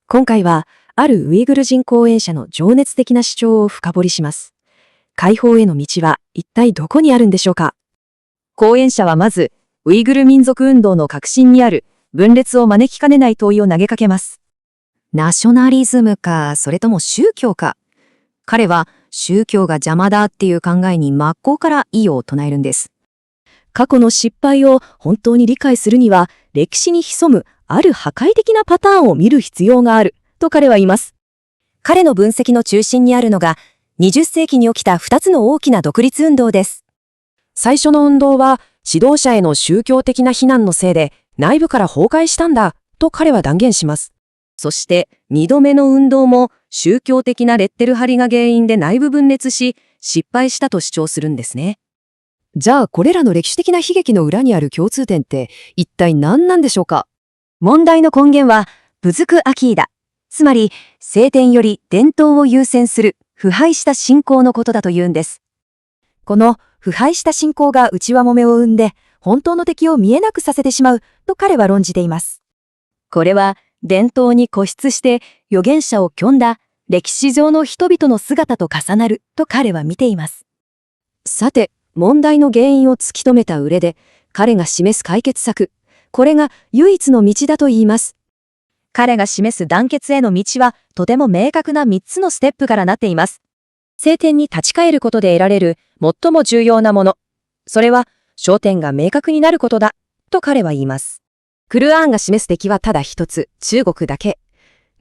今回は、あるウイグル人講演者の情熱的な主張を深掘りします。解放への道は一体どこにあるんでしょうか。講演者はまず、ウイグル民族運動の核心にある分裂を招きかねない問いを投げかけます。ナショナリズムか、それとも宗教か。彼は宗教が邪魔だっていう考えに真っ向から異を唱えるんです。過去の失敗を本当に理解するには、歴史に潜むある破壊的なパターンを見る必要がある、と彼は言います。彼の分析の中心にあるのが、20世紀に起きた2つの大きな独立運動です。最初の運動は、指導者への宗教的な非難のせいで、内部から崩壊したんだ、と彼は断言します。そして、2度目の運動も、宗教的なレッテル貼りが原因で内部分裂し、失敗したと主張するんですね。じゃあ、これらの歴史的な悲劇の裏にある共通点って、一体何なんでしょうか。問題の根源は、ブズク・アキーダ。つまり、聖典より伝統を優先する、腐敗した信仰のことだというんです。この腐敗した信仰が内輪もめを生んで、本当の敵を見えなくさせてしまう、と彼は論じています。これは、伝統に固執して預言者を拒んだ、歴史上の人々の姿と重なる、と彼は見ています。さて、問題の原因を突き止めた上で、彼が示す解決策、これが唯一の道だと言います。彼が示す団結への道は、とても明確な3つのステップからなっています。聖典に立ち返ることで得られる最も重要なもの。それは、焦点が明確になることだ、と彼は言います。クルアーンが示す敵はただ一つ、中国だけ。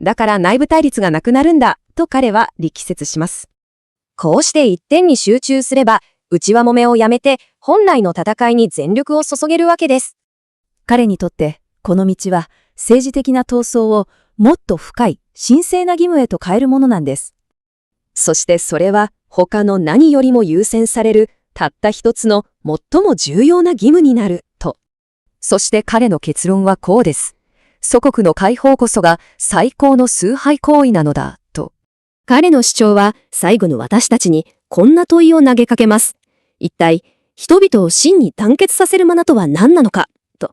だから内部対立がなくなるんだ、と彼は力説します。こうして一点に集中すれば、内輪もめをやめて、本来の戦いに全力を注げるわけです。彼にとって、この道は、政治的な闘争をもっと深い、神聖な義務へと変えるものなんです。そしてそれは、他の何よりも優先される、たった一つの最も重要な義務になる、と。そして彼の結論はこうです。祖国の解放こそが最高の崇拝行為なのだ、と。彼の主張は、最後の私たちに、こんな問いを投げかけます。一体、人々を真に団結させるマナとは何なのか、と。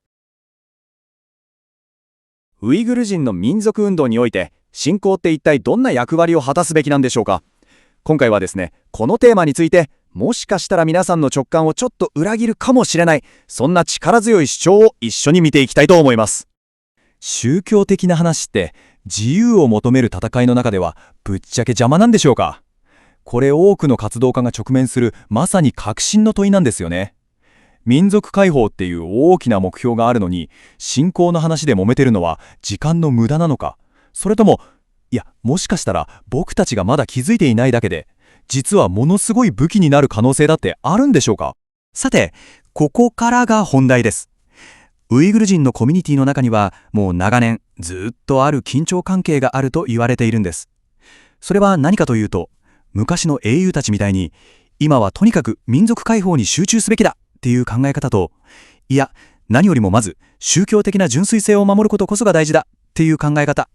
ウイグル人の民族運動において、信仰って一体どんな役割を果たすべきなんでしょうか。今回はですね、このテーマについて、もしかしたら皆さんの直感をちょっと裏切るかもしれない、そんな力強い主張を一緒に見ていきたいと思います。宗教的な話って、自由を求める戦いの中では、ぶっちゃけ邪魔なんでしょうか。これ多くの活動家が直面するまさに革新の問いなんですよね。民族解放っていう大きな目標があるのに、信仰の話で揉めてるのは時間の無駄なのか、それとも、もしかしたら僕たちがまだ気づいていないだけで、実はものすごい武器になる可能性だってあるんでしょうか。さて、ここからが本題です。ウイグル人のコミュニティの中には、もう長年ずっとある緊張関係があると言われているんです。それは何かというと、昔の英雄たちみたいに、今はとにかく民族解放に集中すべきだっていう考え方と、何よりもまず宗教的な純粋性を守ることこそが大事だっていう考え方、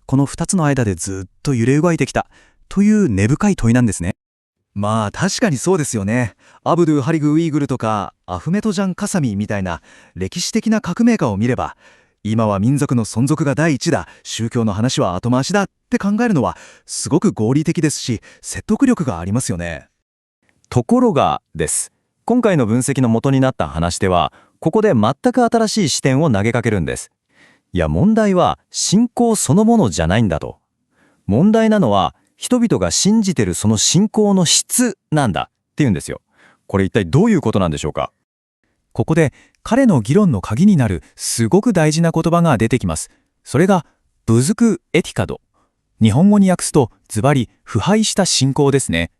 この2つの間でずっと揺れ動いてきたという根深い問いなんですね。まあ確かにそうですよね。アブドゥ・ハリグ・ウイグルとかアフメトジャン・カサミみたいな歴史的な革命家を見れば、今は民族の存続が第一だ、宗教の話は後回しだって考えるのはすごく合理的ですし、説得力がありますよね。ところがです。今回の分析の元になった話では、ここで全く新しい視点を投げかけるんです。問題は信仰そのものじゃないんだと。問題なのは人々が信じてるその信仰の質なんだっていうんですよ。これ一体どういうことなんでしょうか。ここで彼の議論の鍵になるすごく大事な言葉が出てきます。それがブズク・エティカド。日本語に訳すとズバリ腐敗した信仰ですね。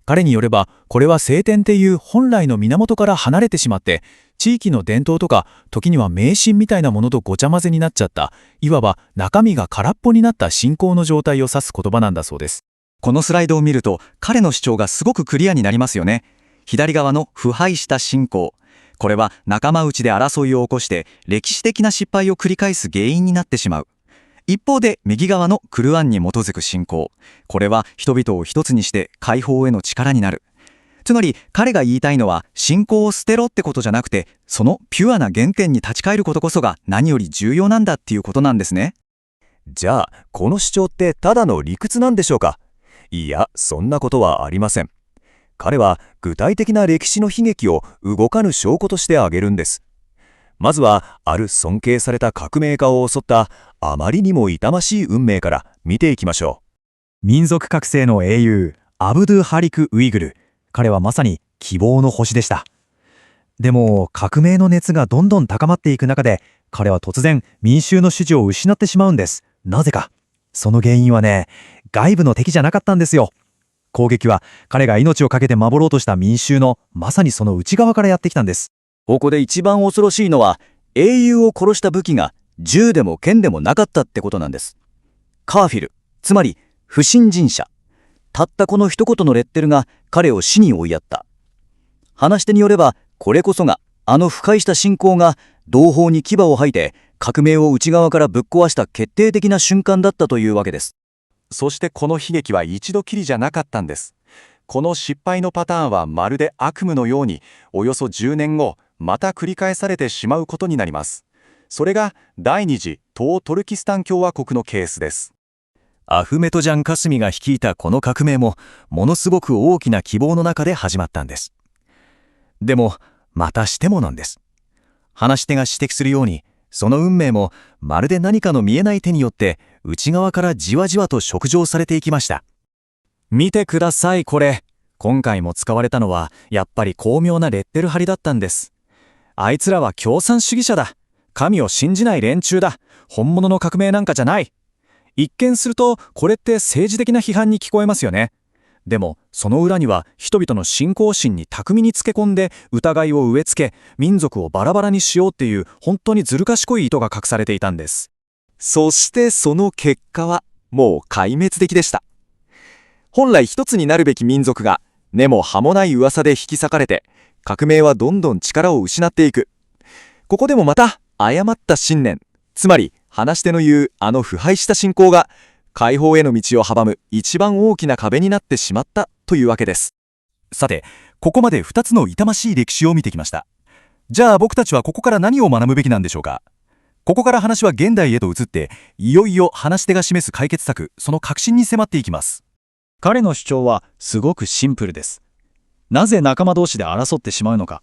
彼によればこれは聖典っていう本来の源から離れてしまって、地域の伝統とか時には迷信みたいなものとごちゃ混ぜになっちゃった、いわば中身が空っぽになった信仰の状態を指す言葉なんだそうです。このスライドを見ると彼の主張がすごくクリアになりますよね。左側の腐敗した信仰、これは仲間内で争いを起こして歴史的な失敗を繰り返す原因になってしまう。一方で右側のクルアンに基づく信仰、これは人々を一つにして解放への力になる。つまり彼が言いたいのは、信仰を捨てろってことじゃなくて、そのピュアな原点に立ち返ることこそが何より重要なんだっていうことなんですね。じゃあ、この主張ってただの理屈なんでしょうか？いや、そんなことはありません。彼は具体的な歴史の悲劇を動かぬ証拠として挙げるんです。まずは、ある尊敬された革命家を襲ったあまりにも痛ましい運命から見ていきましょ民族覚醒の英雄、アブドゥ・ハリク・ウイグル。彼はまさに希望の星でした。でも、革命の熱がどんどん高まっていく中で、彼は突然民衆の支持を失ってしまうんです。なぜか。その原因はね、外部の敵じゃなかったんですよ。攻撃は彼が命を懸けて守ろうとした民衆のまさにその内側からやってきたんです。ここで一番恐ろしいのは、英雄を殺した武器が銃でも剣でもなかったってことなんです。カーフィル、つまり不信心者。たったこの一言のレッテルが彼を死に追いやった。話し手によれば、これこそがあの腐敗した信仰が同胞に牙を吐いて革命を内側からぶっ壊した決定的な瞬間だったというわけです。そしてこの悲劇は一度きりじゃなかったんです。この失敗のパターンはまるで悪夢のように、およそ10年後、また繰り返されてしまうことになります。それが第二次東トルキスタン共和国のケースです。アフメトジャン・カスミが率いたこの革命も、ものすごく大きな希望の中で始まったんです。でも、またしてもなんです。話し手が指摘するように、その運命もまるで何かの見えない手によって内側からじわじわと植譲されていきました。見てください、これ。今回も使われたのはやっぱり巧妙なレッテル貼りだったんです。あいつらは共産主義者だ。神を信じない連中だ。本物の革命なんかじゃない。一見するとこれって政治的な批判に聞こえますよね。でもその裏には人々の信仰心に巧みにつけ込んで疑いを植え付け、民族をバラバラにしようっていう本当にずる賢い意図が隠されていたんです。そしてその結果はもう壊滅的でした。本来一つになるべき民族が根も葉もない噂で引き裂かれて、革命はどんどん力を失っていく。ここでもまた誤った信念、つまり話し手の言うあの腐敗した信仰が解放への道を阻む一番大きな壁になってしまったというわけです。さて、ここまで2つの痛ましい歴史を見てきました。じゃあ僕たちはここから何を学ぶべきなんでしょうか。ここから話は現代へと移って、いよいよ話し手が示す解決策、その核心に迫っていきます。彼の主張はすごくシンプルです。なぜ仲間同士で争ってしまうのか。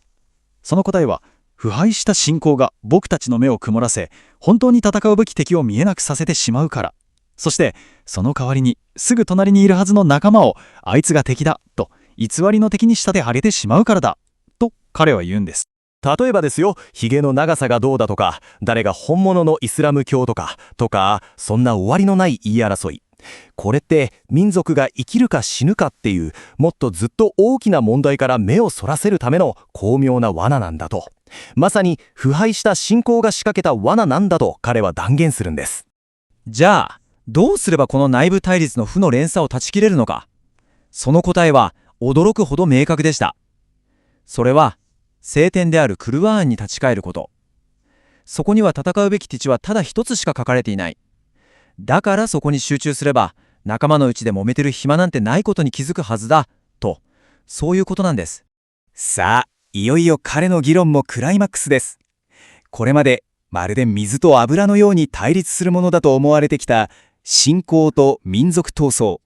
その答えは、腐敗した信仰が僕たちの目を曇らせ、本当に戦うべき敵を見えなくさせてしまうから。そして、その代わりに、すぐ隣にいるはずの仲間を、あいつが敵だ、と、偽りの敵に仕立て上げてしまうからだ、と彼は言うんです。例えばですよ、髭の長さがどうだとか、誰が本物のイスラム教とか、そんな終わりのない言い争い。これって民族が生きるか死ぬかっていう、もっとずっと大きな問題から目をそらせるための巧妙な罠なんだと。まさに腐敗した信仰が仕掛けた罠なんだと彼は断言するんです。じゃあ、どうすればこの内部対立の負の連鎖を断ち切れるのか。その答えは驚くほど明確でした。それは、聖典であるクルアーンに立ち返ること。そこには戦うべき敵はただ一つしか書かれていない。だからそこに集中すれば、仲間のうちで揉めてる暇なんてないことに気づくはずだ、と、そういうことなんです。さあ、いよいよ彼の議論もクライマックスです。これまで、まるで水と油のように対立するものだと思われてきた、信仰と民族闘争。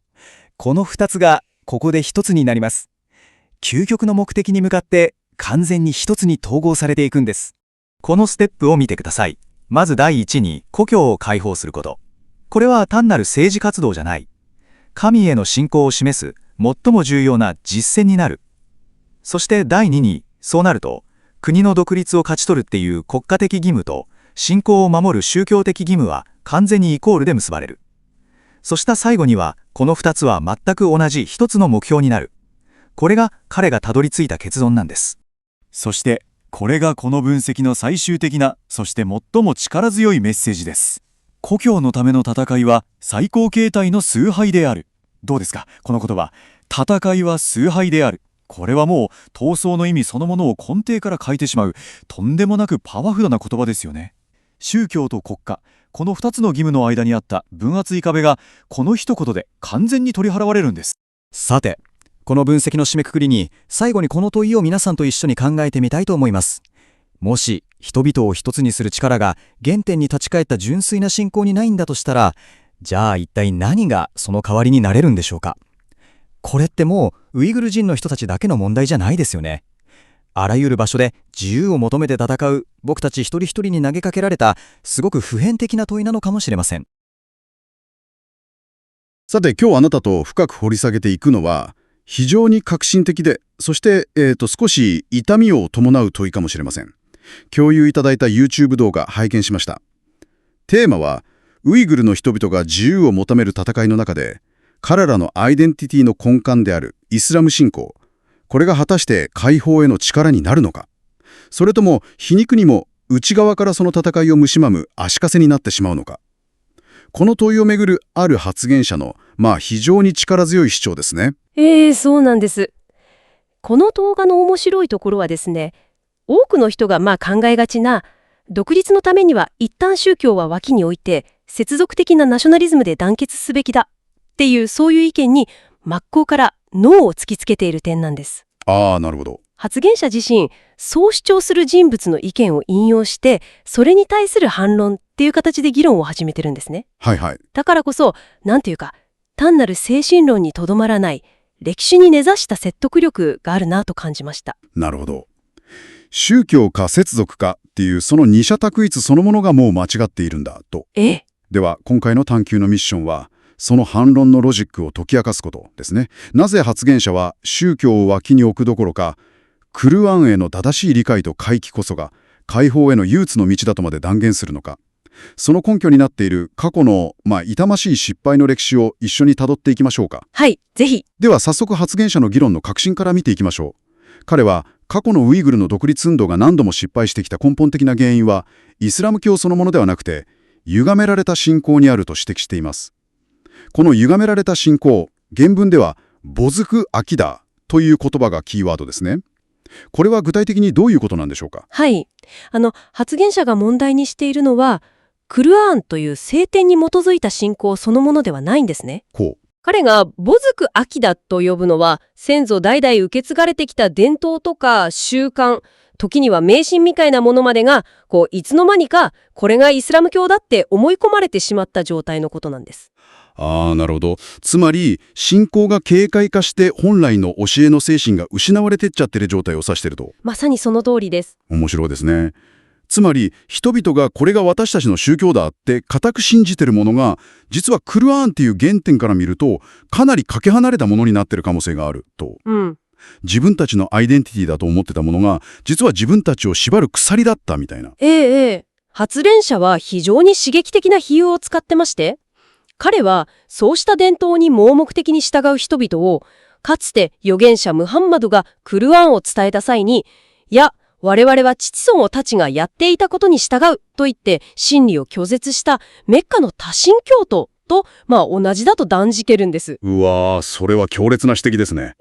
この二つが、ここで一つになります。究極の目的に向かって、完全に一つに統合されていくんです。このステップを見てください。まず第一に、故郷を解放すること。これは単なる政治活動じゃない。神への信仰を示す最も重要な実践になる。そして第二に、そうなると、国の独立を勝ち取るっていう国家的義務と、信仰を守る宗教的義務は完全にイコールで結ばれる。そした最後には、この二つは全く同じ一つの目標になる。これが彼がたどり着いた結論なんです。そして、これがこの分析の最終的な、そして最も力強いメッセージです。故郷のための戦いは最高形態の崇拝である。どうですか、この言葉。戦いは崇拝である。これはもう闘争の意味そのものを根底から変えてしまう、とんでもなくパワフルな言葉ですよね。宗教と国家、この2つの義務の間にあった分厚い壁が、この一言で完全に取り払われるんです。さて、この分析の締めくくりに、最後にこの問いを皆さんと一緒に考えてみたいと思います。もし、人々を一つにする力が原点に立ち返った純粋な信仰にないんだとしたら、じゃあ一体何がその代わりになれるんでしょうか。これってもうウイグル人の人たちだけの問題じゃないですよね。あらゆる場所で自由を求めて戦う僕たち一人一人に投げかけられたすごく普遍的な問いなのかもしれません。さて今日あなたと深く掘り下げていくのは非常に革新的で、そして、少し痛みを伴う問いかもしれません。共有いただいた YouTube 動画拝見しました。テーマはウイグルの人々が自由を求める戦いの中で彼らのアイデンティティの根幹であるイスラム信仰、これが果たして解放への力になるのか、それとも皮肉にも内側からその戦いを蝕む足かせになってしまうのか。この問いをめぐるある発言者の非常に力強い主張ですね。そうなんです。この動画の面白いところはですね、多くの人が考えがちな、独立のためには一旦宗教は脇に置いて、接続的なナショナリズムで団結すべきだっていうそういう意見に真っ向からノーを突きつけている点なんです。なるほど。発言者自身、そう主張する人物の意見を引用して、それに対する反論っていう形で議論を始めてるんですね。はいはい。だからこそ、なんていうか、単なる精神論にとどまらない、歴史に根ざした説得力があるなと感じました。なるほど。宗教か接続かっていうその二者択一そのものがもう間違っているんだと。では今回の探求のミッションはその反論のロジックを解き明かすことですね。なぜ発言者は宗教を脇に置くどころかクルアンへの正しい理解と回帰こそが解放への唯一の道だとまで断言するのか。その根拠になっている過去の痛ましい失敗の歴史を一緒に辿っていきましょうか。はい、ぜひ。では早速発言者の議論の核心から見ていきましょう。彼は過去のウイグルの独立運動が何度も失敗してきた根本的な原因はイスラム教そのものではなくて歪められた信仰にあると指摘しています。この歪められた信仰、原文ではボズク・アキダという言葉がキーワードですね。これは具体的にどういうことなんでしょうか。はい。発言者が問題にしているのは、クルアーンという聖典に基づいた信仰そのものではないんですね。彼がボズク・アキダと呼ぶのは、先祖代々受け継がれてきた伝統とか習慣、時には迷信みたいなものまでが、いつの間にかこれがイスラム教だって思い込まれてしまった状態のことなんです。なるほど。つまり信仰が形骸化して本来の教えの精神が失われてっちゃってる状態を指してると。まさにその通りです。面白いですね。つまり人々がこれが私たちの宗教だって固く信じてるものが実はクルアーンっていう原点から見るとかなりかけ離れたものになってる可能性があると。自分たちのアイデンティティだと思ってたものが実は自分たちを縛る鎖だったみたいな。発言者は非常に刺激的な比喩を使ってまして、彼はそうした伝統に盲目的に従う人々をかつて預言者ムハンマドがクルアーンを伝えた際に、いや我々は父祖たちがやっていたことに従うと言って真理を拒絶したメッカの多神教徒と同じだと断じけるんです。それは強烈な指摘ですね。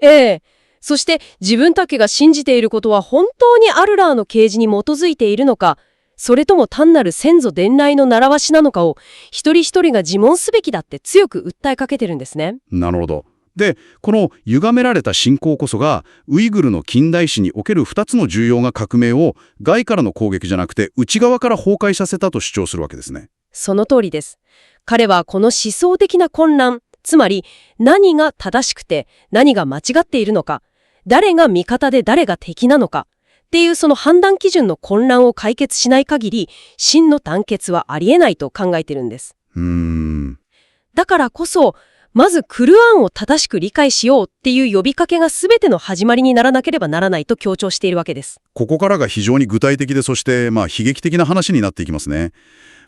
そして自分たちが信じていることは本当にアルラーの啓示に基づいているのか、それとも単なる先祖伝来の習わしなのかを一人一人が自問すべきだって強く訴えかけてるんですね。なるほど。で、この歪められた信仰こそがウイグルの近代史における2つの重要な革命を外からの攻撃じゃなくて内側から崩壊させたと主張するわけですね。その通りです。彼はこの思想的な混乱、つまり何が正しくて何が間違っているのか、誰が味方で誰が敵なのかっていうその判断基準の混乱を解決しない限り真の団結はありえないと考えてるんです。だからこそまずクルアンを正しく理解しようっていう呼びかけが全ての始まりにならなければならないと強調しているわけです。ここからが非常に具体的で、そして悲劇的な話になっていきますね。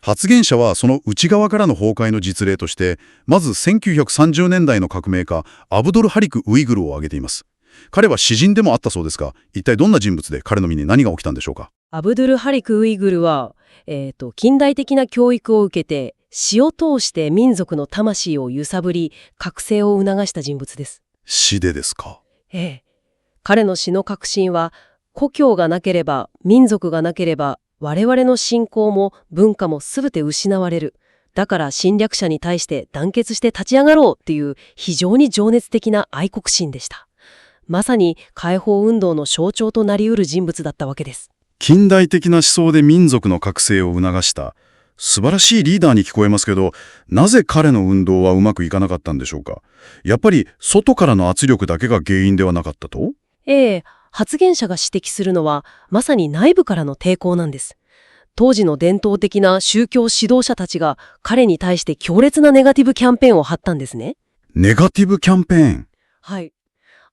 発言者はその内側からの崩壊の実例としてまず1930年代の革命家アブドル・ハリク・ウイグルを挙げています。彼は詩人でもあったそうですが、一体どんな人物で彼の身に何が起きたんでしょうか。アブドゥル・ハリク・ウイグルは、近代的な教育を受けて詩を通して民族の魂を揺さぶり覚醒を促した人物です。詩でですか。彼の詩の核心は故郷がなければ民族がなければ我々の信仰も文化も全て失われる。だから侵略者に対して団結して立ち上がろうっていう非常に情熱的な愛国心でした。まさに解放運動の象徴となりうる人物だったわけです。近代的な思想で民族の覚醒を促した素晴らしいリーダーに聞こえますけど、なぜ彼の運動はうまくいかなかったんでしょうか。やっぱり外からの圧力だけが原因ではなかったと？発言者が指摘するのはまさに内部からの抵抗なんです。当時の伝統的な宗教指導者たちが彼に対して強烈なネガティブキャンペーンを張ったんですね。ネガティブキャンペーン。はい。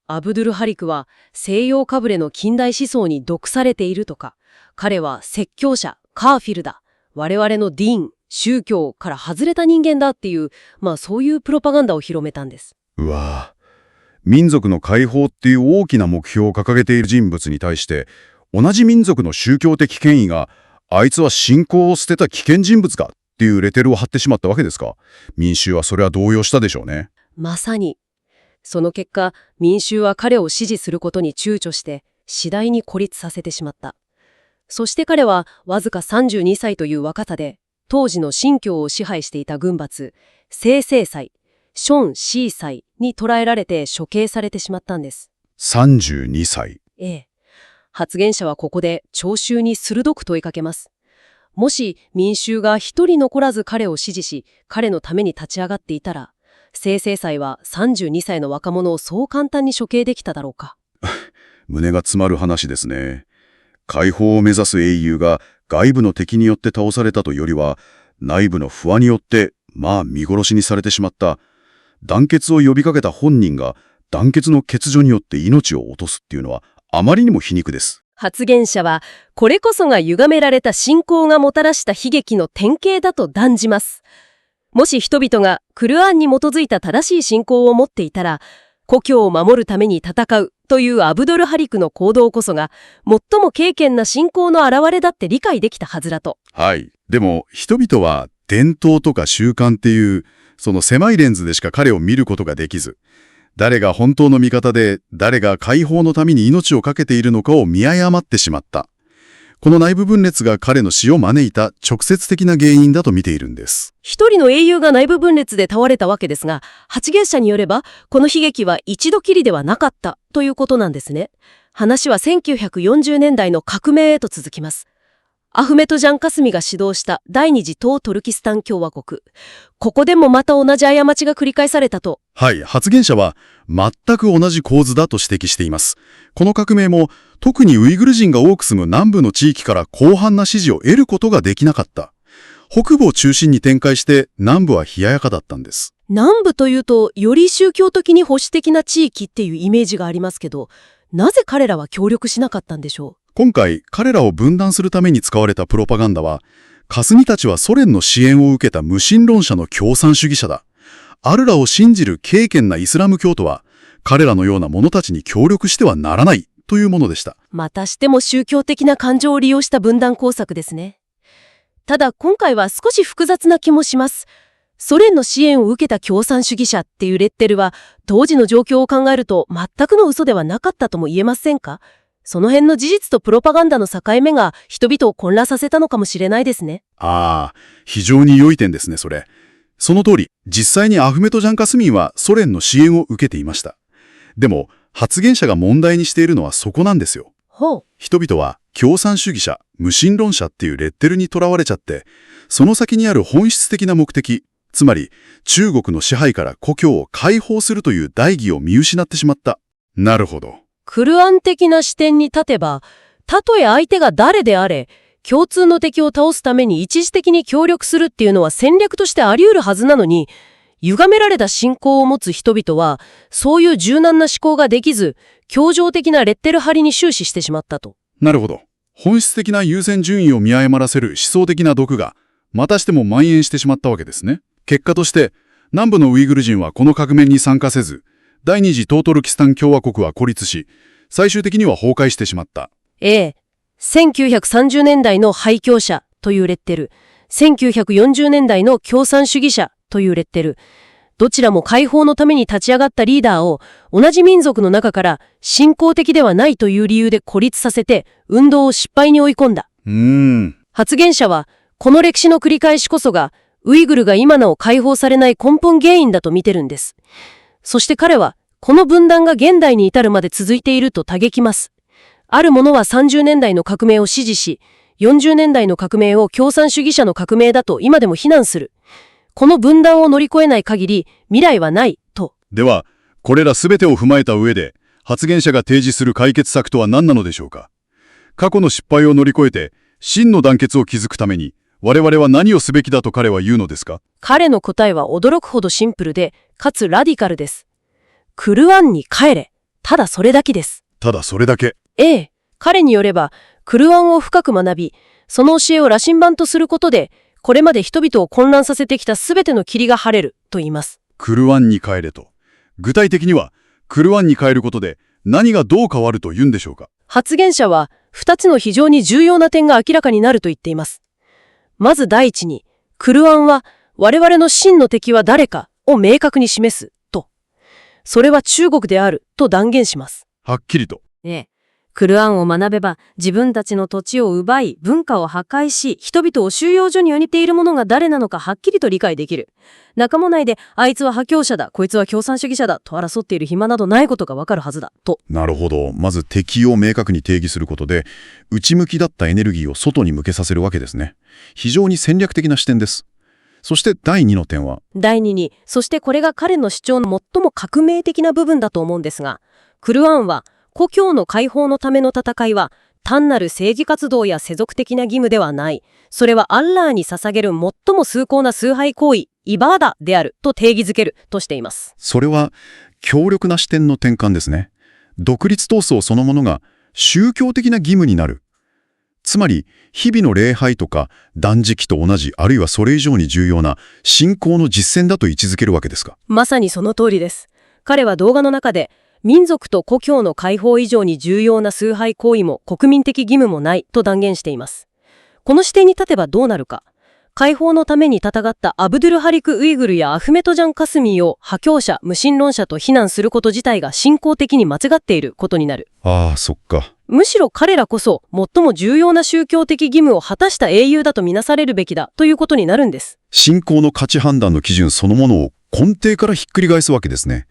アブドゥル・ハリクは西洋かぶれの近代思想に毒されているとか、彼は説教者、カーフィルだ、我々のディーン、宗教から外れた人間だっていう、そういうプロパガンダを広めたんです。うわぁ。民族の解放っていう大きな目標を掲げている人物に対して、同じ民族の宗教的権威が、あいつは信仰を捨てた危険人物かっていうレテルを貼ってしまったわけですか。民衆はそれは動揺したでしょうね。まさに。その結果、民衆は彼を支持することに躊躇して、次第に孤立させてしまった。そして彼はわずか32歳という若さで、当時の新教を支配していた軍閥、清々祭、ション・シー祭に捕らえられて処刑されてしまったんです。32歳。発言者はここで聴衆に鋭く問いかけます。もし民衆が一人残らず彼を支持し、彼のために立ち上がっていたら、清々祭は32歳の若者をそう簡単に処刑できただろうか。胸が詰まる話ですね。解放を目指す英雄が外部の敵によって倒されたというよりは、内部の不安によって見殺しにされてしまった。団結を呼びかけた本人が団結の欠如によって命を落とすっていうのはあまりにも皮肉です。発言者はこれこそが歪められた信仰がもたらした悲劇の典型だと断じます。もし人々がクルアンに基づいた正しい信仰を持っていたら、故郷を守るために戦うというアブドル・ハリクの行動こそが最も敬虔な信仰の表れだって理解できたはずだと。はい。でも人々は伝統とか習慣っていうその狭いレンズでしか彼を見ることができず、誰が本当の味方で誰が解放のために命を懸けているのかを見誤ってしまった。この内部分裂が彼の死を招いた直接的な原因だと見ているんです。一人の英雄が内部分裂で倒れたわけですが、発言者によればこの悲劇は一度きりではなかったということなんですね。話は1940年代の革命へと続きます。アフメト・ジャン・カスミが指導した第二次東トルキスタン共和国。ここでもまた同じ過ちが繰り返されたと。はい、発言者は全く同じ構図だと指摘しています。この革命も特にウイグル人が多く住む南部の地域から広範な支持を得ることができなかった。北部を中心に展開して南部は冷ややかだったんです。南部というとより宗教的に保守的な地域っていうイメージがありますけど、なぜ彼らは協力しなかったんでしょう。今回彼らを分断するために使われたプロパガンダは、霞たちはソ連の支援を受けた無神論者の共産主義者だ。アルラを信じる敬虔なイスラム教徒は、彼らのような者たちに協力してはならないというものでした。またしても宗教的な感情を利用した分断工作ですね。ただ今回は少し複雑な気もします。ソ連の支援を受けた共産主義者っていうレッテルは、当時の状況を考えると全くの嘘ではなかったとも言えませんか？その辺の事実とプロパガンダの境目が人々を混乱させたのかもしれないですね。非常に良い点ですね、それ。その通り、実際にアフメト・ジャン・カスミンはソ連の支援を受けていました。でも、発言者が問題にしているのはそこなんですよ。人々は共産主義者、無神論者っていうレッテルにとらわれちゃって、その先にある本質的な目的、つまり中国の支配から故郷を解放するという大義を見失ってしまった。なるほど。クルアン的な視点に立てば、たとえ相手が誰であれ、共通の敵を倒すために一時的に協力するっていうのは戦略としてあり得るはずなのに、歪められた信仰を持つ人々は、そういう柔軟な思考ができず、協情的なレッテル貼りに終始してしまったと。なるほど。本質的な優先順位を見誤らせる思想的な毒が、またしても蔓延してしまったわけですね。結果として、南部のウイグル人はこの革命に参加せず、第二次東トルキスタン共和国は孤立し、最終的には崩壊してしまった。1930年代の廃教者というレッテル、1940年代の共産主義者というレッテル、どちらも解放のために立ち上がったリーダーを同じ民族の中から信仰的ではないという理由で孤立させて運動を失敗に追い込んだ。発言者はこの歴史の繰り返しこそがウイグルが今なお解放されない根本原因だと見てるんです。そして彼はこの分断が現代に至るまで続いていると嘆きます。ある者は30年代の革命を支持し、40年代の革命を共産主義者の革命だと今でも非難する。この分断を乗り越えない限り未来はないと。では、これらすべてを踏まえた上で、発言者が提示する解決策とは何なのでしょうか。過去の失敗を乗り越えて、真の団結を築くために、我々は何をすべきだと彼は言うのですか？彼の答えは驚くほどシンプルで、かつラディカルです。クルアンに帰れ。ただそれだけです。ただそれだけ。ええ、彼によれば、クルアンを深く学び、その教えを羅針盤とすることで、これまで人々を混乱させてきたすべての霧が晴れると言います。クルアンに帰れと。具体的には、クルアンに帰ることで何がどう変わると言うんでしょうか。発言者は、2つの非常に重要な点が明らかになると言っています。まず第一に、クルアンは、我々の真の敵は誰かを明確に示すと。それは中国であると断言します。はっきりと。クルアンを学べば自分たちの土地を奪い文化を破壊し人々を収容所に置いている者が誰なのかはっきりと理解できる。仲間内であいつは破教者だ、こいつは共産主義者だと争っている暇などないことがわかるはずだと。なるほど。まず敵を明確に定義することで、内向きだったエネルギーを外に向けさせるわけですね。非常に戦略的な視点です。そして第2の点は、第2に、そしてこれが彼の主張の最も革命的な部分だと思うんですが、クルアンは故郷の解放のための戦いは単なる政治活動や世俗的な義務ではない。それはアッラーに捧げる最も崇高な崇拝行為、イバーダであると定義づけるとしています。それは強力な視点の転換ですね。独立闘争そのものが宗教的な義務になる。つまり、日々の礼拝とか断食と同じ、あるいはそれ以上に重要な信仰の実践だと位置づけるわけですか。まさにその通りです。彼は動画の中で、民族と故郷の解放以上に重要な崇拝行為も国民的義務もないと断言しています。この視点に立てばどうなるか。解放のために戦ったアブドゥル・ハリク・ウイグルやアフメト・ジャン・カスミーを破教者、無神論者と非難すること自体が信仰的に間違っていることになる。ああ、そっか。むしろ彼らこそ最も重要な宗教的義務を果たした英雄だとみなされるべきだということになるんです。信仰の価値判断の基準そのものを根底からひっくり返すわけですね。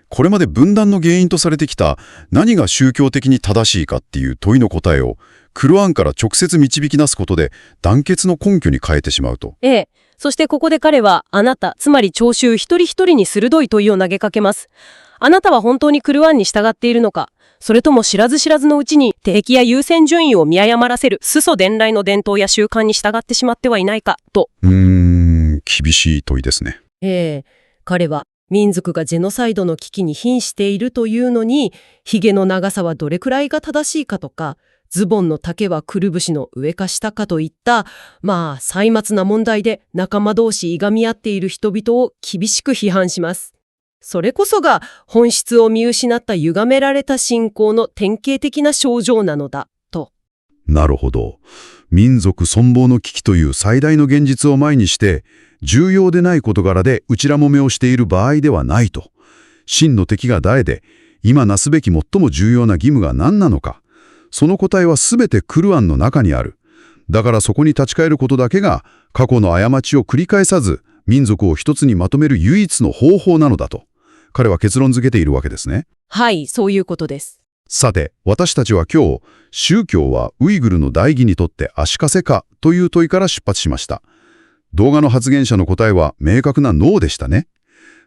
これまで分断の原因とされてきた何が宗教的に正しいかっていう問いの答えをクルアンから直接導き出すことで団結の根拠に変えてしまうと。ええ。そしてここで彼はあなた、つまり聴衆一人一人に鋭い問いを投げかけます。あなたは本当にクルアンに従っているのか、それとも知らず知らずのうちに敵や優先順位を見誤らせる始祖伝来の伝統や習慣に従ってしまってはいないかと。厳しい問いですね。彼は民族がジェノサイドの危機に瀕しているというのに、髭の長さはどれくらいが正しいかとか、ズボンの丈はくるぶしの上か下かといった、細末な問題で仲間同士いがみ合っている人々を厳しく批判します。それこそが本質を見失った歪められた信仰の典型的な症状なのだ、と。なるほど。民族存亡の危機という最大の現実を前にして、重要でない事柄で内らもめをしている場合ではないと。真の敵が誰で、今なすべき最も重要な義務が何なのか。その答えはすべてクルアンの中にある。だからそこに立ち返ることだけが、過去の過ちを繰り返さず、民族を一つにまとめる唯一の方法なのだと。彼は結論付けているわけですね。はい、そういうことです。さて、私たちは今日、宗教はウイグルの大義にとって足かせかという問いから出発しました。動画の発言者の答えは明確なノーでしたね。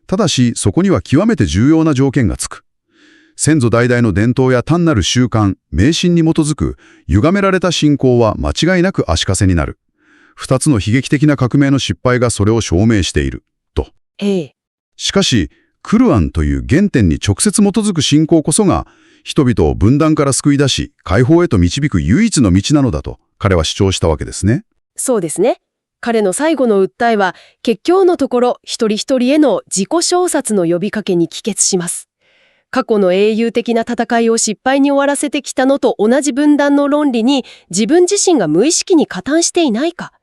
ただし、そこには極めて重要な条件がつく。先祖代々の伝統や単なる習慣、迷信に基づく歪められた信仰は間違いなく足かせになる。二つの悲劇的な革命の失敗がそれを証明している。と。しかし、クルアンという原点に直接基づく信仰こそが、人々を分断から救い出し、解放へと導く唯一の道なのだと、彼は主張したわけですね。そうですね。彼の最後の訴えは、結局のところ、一人一人への自己賞殺の呼びかけに帰結します。過去の英雄的な戦いを失敗に終わらせてきたのと同じ分断の論理に、自分自身が無意識に加担していないか。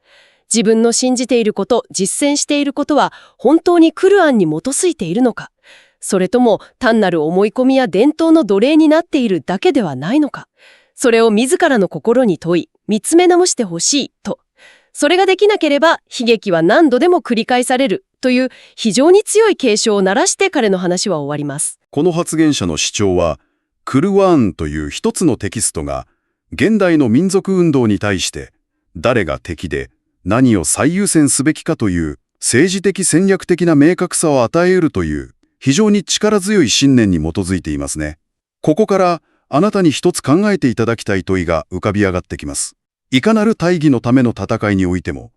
自分の信じていること、実践していることは、本当にクルアンに基づいているのか。それとも単なる思い込みや伝統の奴隷になっているだけではないのか。それを自らの心に問い、見つめ直してほしいと。それができなければ悲劇は何度でも繰り返されるという非常に強い警鐘を鳴らして彼の話は終わります。この発言者の主張は、クルワーンという一つのテキストが、現代の民族運動に対して、誰が敵で何を最優先すべきかという政治的戦略的な明確さを与え得るという非常に力強い信念に基づいていますね。ここからあなたに一つ考えていただきたい問いが浮かび上がってきます。いかなる大義のための戦いにおいても、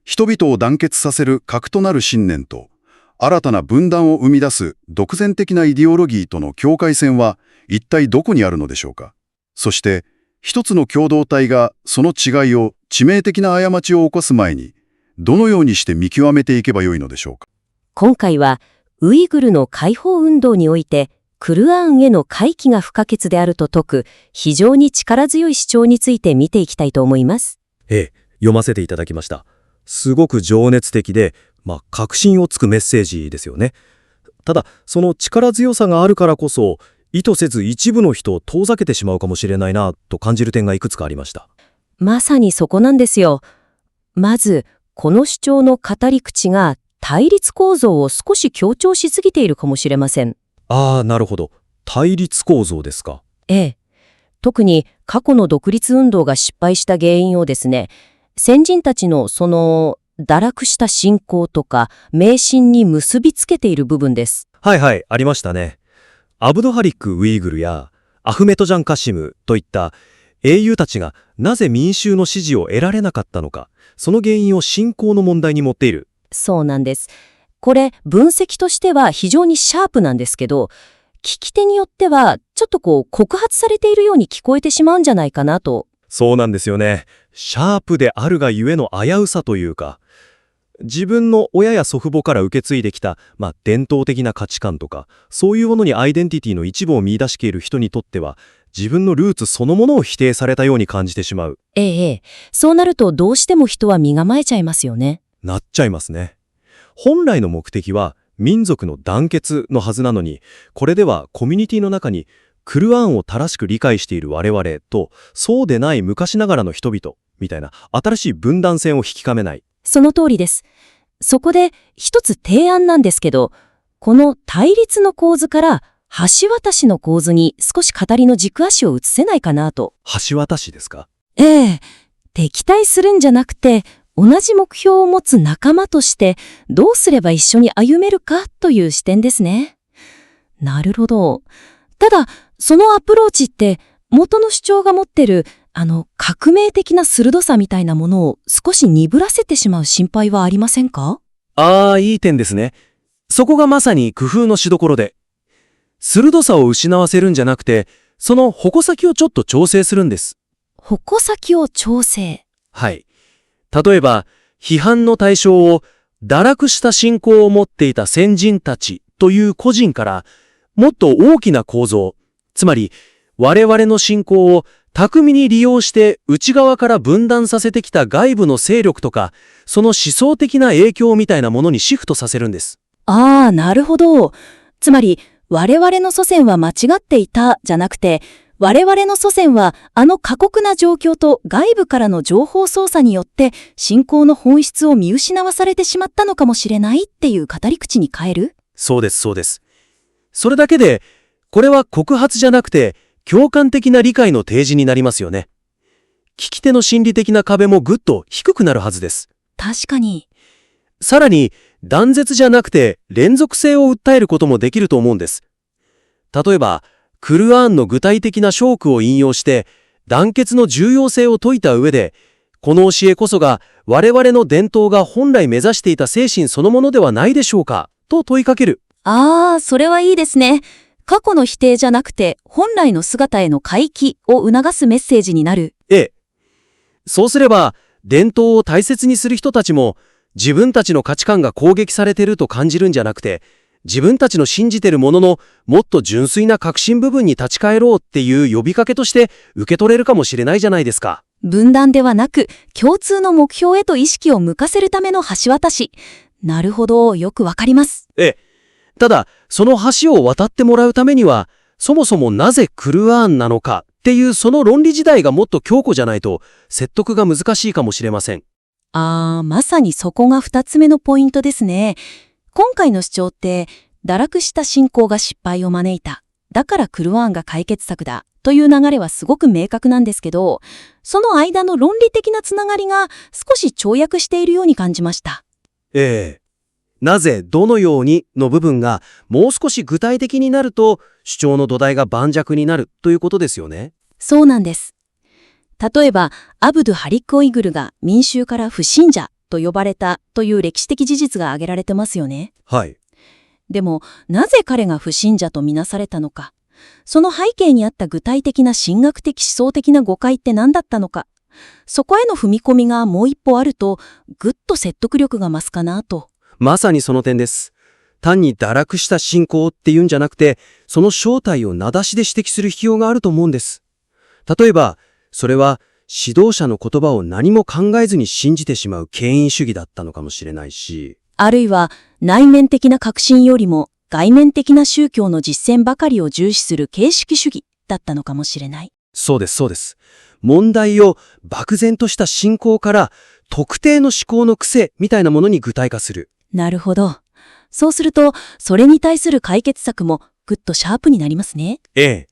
人々を団結させる核となる信念と、新たな分断を生み出す独善的なイデオロギーとの境界線は一体どこにあるのでしょうか。そして、一つの共同体がその違いを致命的な過ちを起こす前に、どのようにして見極めていけばよいのでしょうか。今回は、ウイグルの解放運動において、クルアーンへの回帰が不可欠であると説く、非常に力強い主張について見ていきたいと思います。読ませていただきました。すごく情熱的で、確信をつくメッセージですよね。ただ、その力強さがあるからこそ、意図せず一部の人を遠ざけてしまうかもしれないなと感じる点がいくつかありました。まさにそこなんですよ。まず、この主張の語り口が対立構造を少し強調しすぎているかもしれません。なるほど。対立構造ですか。特に過去の独立運動が失敗した原因をですね、先人たちの堕落した信仰とか迷信に結びつけている部分です。はい、ありましたね。アブドハリック・ウイグルやアフメトジャン・カシムといった英雄たちがなぜ民衆の支持を得られなかったのか、その原因を信仰の問題に持っている。そうなんです。これ、分析としては非常にシャープなんですけど、聞き手によってはちょっと告発されているように聞こえてしまうんじゃないかなと。そうなんですよね。シャープであるがゆえの危うさというか、自分の親や祖父母から受け継いできた、伝統的な価値観とか、そういうものにアイデンティティの一部を見出している人にとっては、自分のルーツそのものを否定されたように感じてしまう。そうなるとどうしても人は身構えちゃいますよね。なっちゃいますね。本来の目的は民族の団結のはずなのに、これではコミュニティの中にクルアーンを正しく理解している我々と、そうでない昔ながらの人々みたいな新しい分断線を引きかめない。その通りです。そこで一つ提案なんですけど、この対立の構図から橋渡しの構図に少し語りの軸足を移せないかなと。橋渡しですか？敵対するんじゃなくて、同じ目標を持つ仲間としてどうすれば一緒に歩めるかという視点ですね。なるほど。ただ、そのアプローチって元の主張が持ってる革命的な鋭さみたいなものを少し鈍らせてしまう心配はありませんか？いい点ですね。そこがまさに工夫のしどころで。鋭さを失わせるんじゃなくて、その矛先をちょっと調整するんです。矛先を調整。はい。例えば、批判の対象を堕落した信仰を持っていた先人たちという個人から、もっと大きな構造、つまり我々の信仰を巧みに利用して内側から分断させてきた外部の勢力とか、その思想的な影響みたいなものにシフトさせるんです。なるほど。つまり、我々の祖先は間違っていたじゃなくて、我々の祖先は過酷な状況と外部からの情報操作によって信仰の本質を見失わされてしまったのかもしれないっていう語り口に変える？そうです。それだけで、これは告発じゃなくて共感的な理解の提示になりますよね。聞き手の心理的な壁もぐっと低くなるはずです。確かに。さらに、断絶じゃなくて連続性を訴えることもできると思うんです。例えば、クルアーンの具体的な章句を引用して、団結の重要性を説いた上で、この教えこそが我々の伝統が本来目指していた精神そのものではないでしょうか、と問いかける。それはいいですね。過去の否定じゃなくて、本来の姿への回帰を促すメッセージになる。そうすれば、伝統を大切にする人たちも、自分たちの価値観が攻撃されていると感じるんじゃなくて、自分たちの信じてるもののもっと純粋な核心部分に立ち返ろうっていう呼びかけとして受け取れるかもしれないじゃないですか。分断ではなく、共通の目標へと意識を向かせるための橋渡し。なるほど、よくわかります。ただ、その橋を渡ってもらうためには、そもそもなぜクルアーンなのかっていうその論理自体がもっと強固じゃないと説得が難しいかもしれません。まさにそこが2つ目のポイントですね。今回の主張って、堕落した信仰が失敗を招いた。だからクルワーンが解決策だという流れはすごく明確なんですけど、その間の論理的なつながりが少し跳躍しているように感じました。ええ。なぜ、どのようにの部分がもう少し具体的になると主張の土台が盤石になるということですよね。そうなんです。例えば、アブドゥ・ハリック・オイグルが民衆から不信者と呼ばれたという歴史的事実が挙げられてますよね。はい。でも、なぜ彼が不信者とみなされたのか、その背景にあった具体的な神学的思想的な誤解って何だったのか、そこへの踏み込みがもう一歩あると、ぐっと説得力が増すかなと。まさにその点です。単に堕落した信仰っていうんじゃなくて、その正体を名指しで指摘する必要があると思うんです。例えば、それは指導者の言葉を何も考えずに信じてしまう権威主義だったのかもしれないし、あるいは内面的な確信よりも外面的な宗教の実践ばかりを重視する形式主義だったのかもしれない。そうです、そうです。問題を漠然とした信仰から特定の思考の癖みたいなものに具体化する。なるほど。そうすると、それに対する解決策もぐっとシャープになりますね。ええ。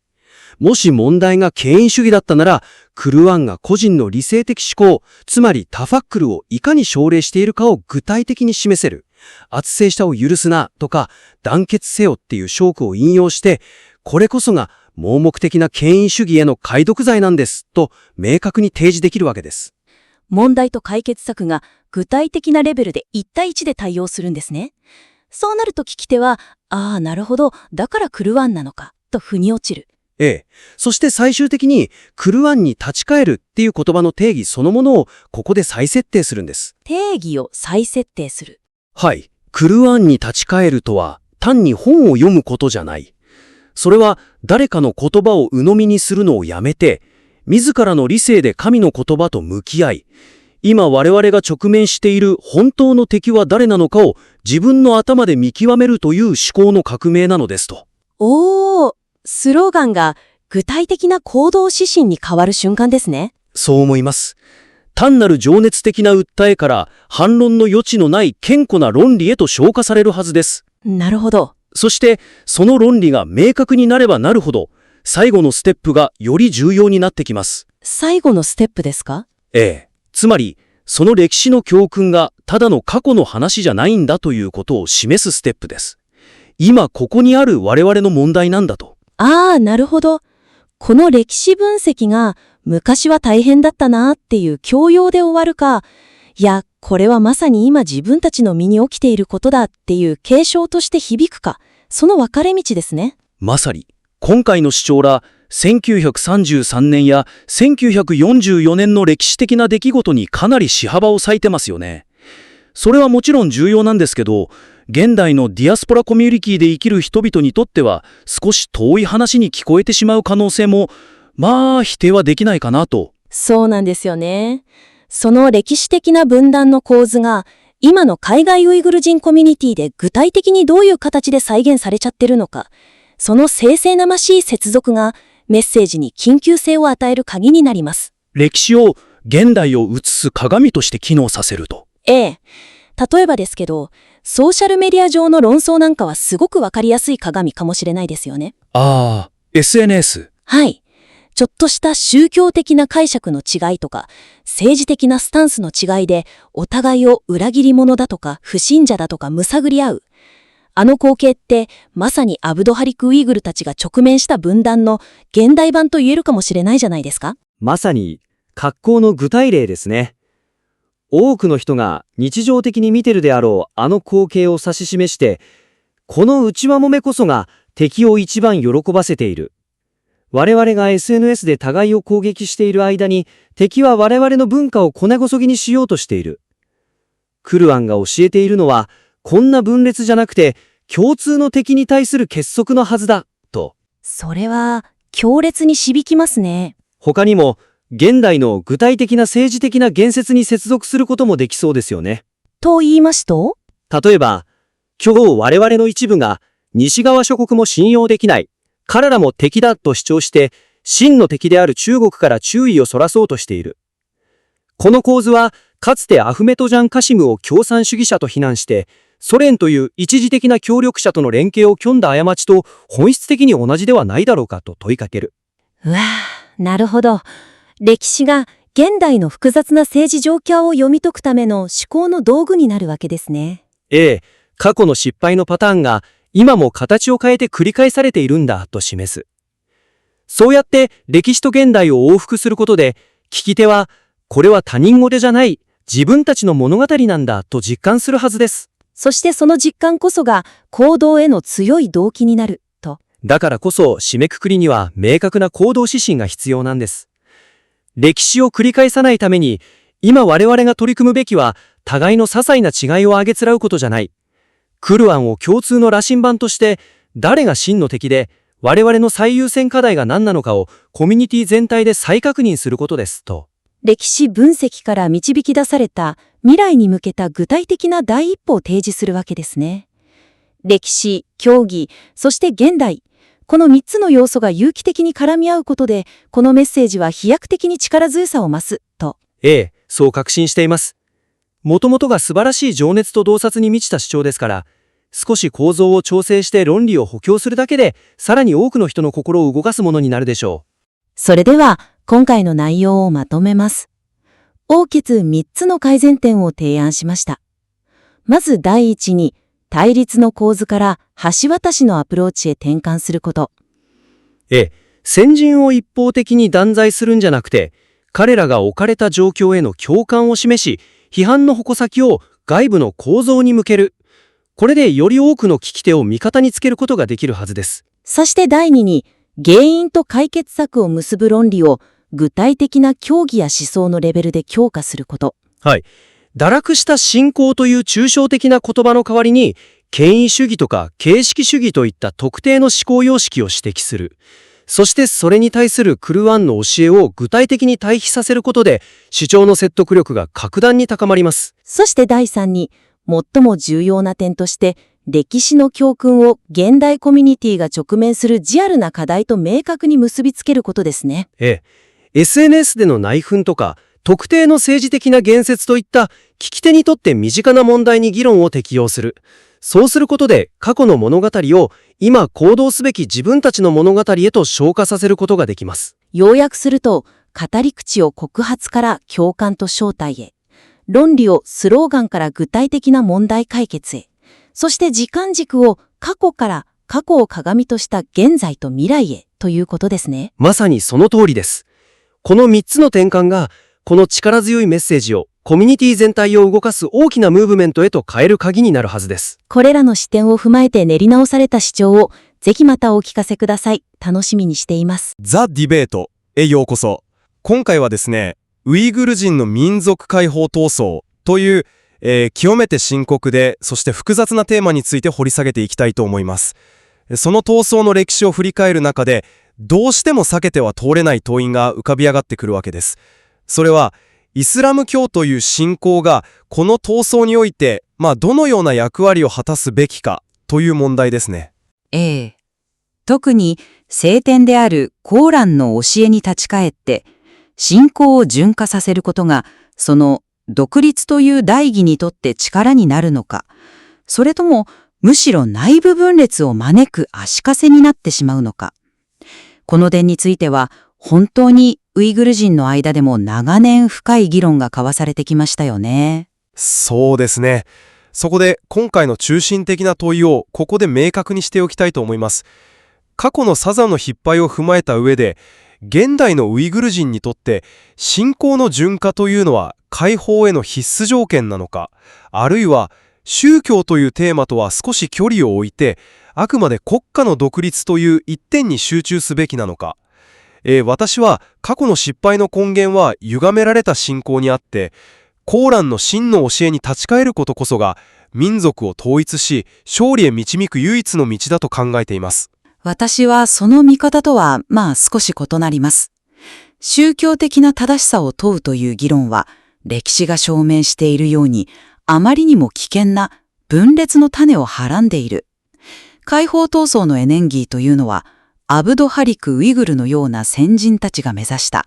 もし問題が権威主義だったなら、クルワンが個人の理性的思考、つまりタファックルをいかに奨励しているかを具体的に示せる。圧政したを許すなとか、団結せよっていう章句を引用して、これこそが盲目的な権威主義への解読罪なんですと明確に提示できるわけです。問題と解決策が具体的なレベルで1対1で対応するんですね。そうなると聞き手は、ああ、なるほど、だからクルワンなのか、と腑に落ちる。ええ。そして最終的に、クルワンに立ち返るっていう言葉の定義そのものをここで再設定するんです。定義を再設定する。はい。クルワンに立ち返るとは、単に本を読むことじゃない。それは、誰かの言葉を鵜呑みにするのをやめて、自らの理性で神の言葉と向き合い、今我々が直面している本当の敵は誰なのかを自分の頭で見極めるという思考の革命なのですと。おー、スローガンが具体的な行動指針に変わる瞬間ですね。そう思います。単なる情熱的な訴えから反論の余地のない堅固な論理へと昇華されるはずです。なるほど。そしてその論理が明確になればなるほど、最後のステップがより重要になってきます。最後のステップですか？ええ。つまり、その歴史の教訓がただの過去の話じゃないんだということを示すステップです。今ここにある我々の問題なんだと。ああ、なるほど。この歴史分析が昔は大変だったなっていう教養で終わるか、いや、これはまさに今自分たちの身に起きていることだっていう警鐘として響くか、その分かれ道ですね。まさに、今回の主張ら、1933年や1944年の歴史的な出来事にかなり支幅を割いてますよね。それはもちろん重要なんですけど、現代のディアスポラコミュニティで生きる人々にとっては少し遠い話に聞こえてしまう可能性も、まあ否定はできないかなと。そうなんですよね。その歴史的な分断の構図が、今の海外ウイグル人コミュニティで具体的にどういう形で再現されちゃってるのか、その生々ましい接続が、メッセージに緊急性を与える鍵になります。歴史を現代を映す鏡として機能させると。ええ。例えばですけど、ソーシャルメディア上の論争なんかはすごくわかりやすい鏡かもしれないですよね。ああ、SNS。はい。ちょっとした宗教的な解釈の違いとか、政治的なスタンスの違いで、お互いを裏切り者だとか、不信者だとかむさぐり合う。あの光景って、まさにアブドハリク・ウイグルたちが直面した分断の現代版と言えるかもしれないじゃないですか。まさに、格好の具体例ですね。多くの人が日常的に見てるであろうあの光景を指し示して、この内輪もめこそが敵を一番喜ばせている。我々が SNS で互いを攻撃している間に、敵は我々の文化を粉細ぎにしようとしている。クルアンが教えているのは、こんな分裂じゃなくて、共通の敵に対する結束のはずだ、と。それは、強烈に響きますね。他にも、現代の具体的な政治的な言説に接続することもできそうですよね。と言いますと？例えば、今日我々の一部が、西側諸国も信用できない、彼らも敵だと主張して、真の敵である中国から注意をそらそうとしている。この構図は、かつてアフメトジャン・カシムを共産主義者と非難して、ソ連という一時的な協力者との連携を組んだ過ちと本質的に同じではないだろうかと問いかける。うわぁ、なるほど。歴史が現代の複雑な政治状況を読み解くための思考の道具になるわけですね。ええ、過去の失敗のパターンが今も形を変えて繰り返されているんだと示す。そうやって歴史と現代を往復することで、聞き手は、これは他人事じゃない、自分たちの物語なんだと実感するはずです。そしてその実感こそが行動への強い動機になると。だからこそ締めくくりには明確な行動指針が必要なんです。歴史を繰り返さないために、今我々が取り組むべきは、互いの些細な違いをあげつらうことじゃない。クルアンを共通の羅針盤として、誰が真の敵で、我々の最優先課題が何なのかをコミュニティ全体で再確認することですと。歴史分析から導き出された未来に向けた具体的な第一歩を提示するわけですね。歴史、教義、そして現代。この3つの要素が有機的に絡み合うことで、このメッセージは飛躍的に力強さを増すと。ええ、そう確信しています。もともとが素晴らしい情熱と洞察に満ちた主張ですから、少し構造を調整して論理を補強するだけで、さらに多くの人の心を動かすものになるでしょう。それでは、今回の内容をまとめます。大きく3つの改善点を提案しました。まず第一に、対立の構図から橋渡しのアプローチへ転換すること。ええ、先人を一方的に断罪するんじゃなくて、彼らが置かれた状況への共感を示し、批判の矛先を外部の構造に向ける。これでより多くの聞き手を味方につけることができるはずです。そして第二に、原因と解決策を結ぶ論理を具体的な教義や思想のレベルで強化すること。はい。堕落した信仰という抽象的な言葉の代わりに、権威主義とか形式主義といった特定の思考様式を指摘する。そしてそれに対するクルアンの教えを具体的に対比させることで、主張の説得力が格段に高まります。そして第三に、最も重要な点として、歴史の教訓を現代コミュニティが直面するジアルな課題と明確に結びつけることですね。ええ。SNS での内紛とか、特定の政治的な言説といった聞き手にとって身近な問題に議論を適用する。そうすることで過去の物語を今行動すべき自分たちの物語へと昇華させることができます。要約すると、語り口を告発から共感と正体へ。論理をスローガンから具体的な問題解決へ。そして時間軸を過去から過去を鏡とした現在と未来へということですね。まさにその通りです。この3つの転換が、この力強いメッセージをコミュニティ全体を動かす大きなムーブメントへと変える鍵になるはずです。これらの視点を踏まえて練り直された主張をぜひまたお聞かせください。楽しみにしています。ザ・ディベートへようこそ。今回はですね、ウイグル人の民族解放闘争という、極めて深刻で、そして複雑なテーマについて掘り下げていきたいと思います。その闘争の歴史を振り返る中で、どうしても避けては通れない問いが浮かび上がってくるわけです。それは、イスラム教という信仰がこの闘争において、どのような役割を果たすべきかという問題ですね。ええ。特に聖典であるコーランの教えに立ち返って、信仰を順化させることが、その独立という大義にとって力になるのか、それともむしろ内部分裂を招く足かせになってしまうのか。この点については、本当にウイグル人の間でも長年深い議論が交わされてきましたよね。そうですね。そこで今回の中心的な問いをここで明確にしておきたいと思います。過去のサザンの失敗を踏まえた上で、現代のウイグル人にとって信仰の順化というのは解放への必須条件なのか、あるいは宗教というテーマとは少し距離を置いて、あくまで国家の独立という一点に集中すべきなのか。私は過去の失敗の根源は歪められた信仰にあって、コーランの真の教えに立ち返ることこそが民族を統一し勝利へ導く唯一の道だと考えています。私はその見方とは少し異なります。宗教的な正しさを問うという議論は歴史が証明しているようにあまりにも危険な分裂の種をはらんでいる。解放闘争のエネルギーというのはアブドハリク・ウイグルのような先人たちが目指した